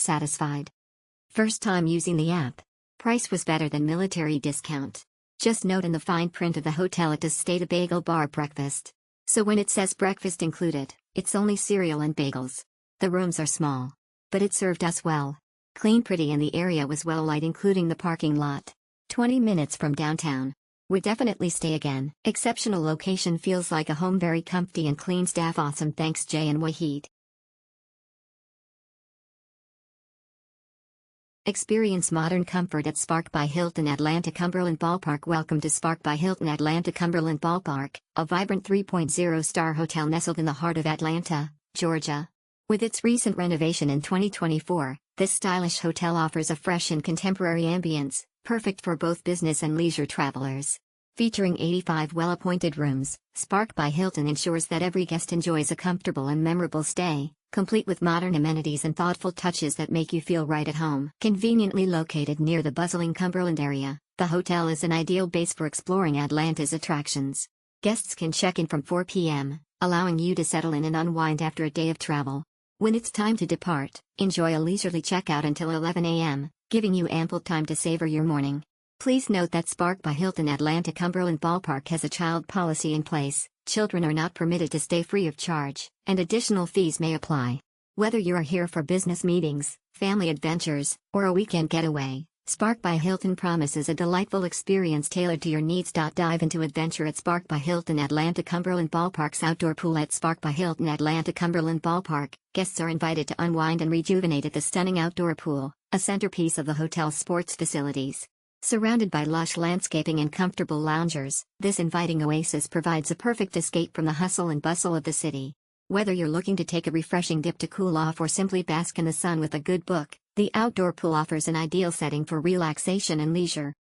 satisfied. First time using the app. Price was better than military discount. Just note in the fine print of the hotel it does state a bagel bar breakfast. So when it says breakfast included, it's only cereal and bagels. The rooms are small. But it served us well. Clean, pretty, and the area was well light, including the parking lot. 20 minutes from downtown. Would definitely stay again. Exceptional location, feels like a home, very comfy and clean, staff awesome. Thanks Jay and Wahid. Experience modern comfort at Spark by Hilton Atlanta Cumberland Ballpark. Welcome to Spark by Hilton Atlanta Cumberland Ballpark, a vibrant 3.0-star hotel nestled in the heart of Atlanta, Georgia. With its recent renovation in 2024, this stylish hotel offers a fresh and contemporary ambience, perfect for both business and leisure travelers. Featuring 85 well-appointed rooms, Spark by Hilton ensures that every guest enjoys a comfortable and memorable stay, complete with modern amenities and thoughtful touches that make you feel right at home. Conveniently located near the bustling Cumberland area, the hotel is an ideal base for exploring Atlanta's attractions. Guests can check in from 4 p.m., allowing you to settle in and unwind after a day of travel. When it's time to depart, enjoy a leisurely checkout until 11 a.m., giving you ample time to savor your morning. Please note that Spark by Hilton Atlanta Cumberland Ballpark has a child policy in place. Children are not permitted to stay free of charge, and additional fees may apply. Whether you are here for business meetings, family adventures, or a weekend getaway, Spark by Hilton promises a delightful experience tailored to your needs. Dive into adventure at Spark by Hilton Atlanta Cumberland Ballpark's outdoor pool. At Spark by Hilton Atlanta Cumberland Ballpark, guests are invited to unwind and rejuvenate at the stunning outdoor pool, a centerpiece of the hotel's sports facilities. Surrounded by lush landscaping and comfortable loungers, this inviting oasis provides a perfect escape from the hustle and bustle of the city. Whether you're looking to take a refreshing dip to cool off or simply bask in the sun with a good book, the outdoor pool offers an ideal setting for relaxation and leisure.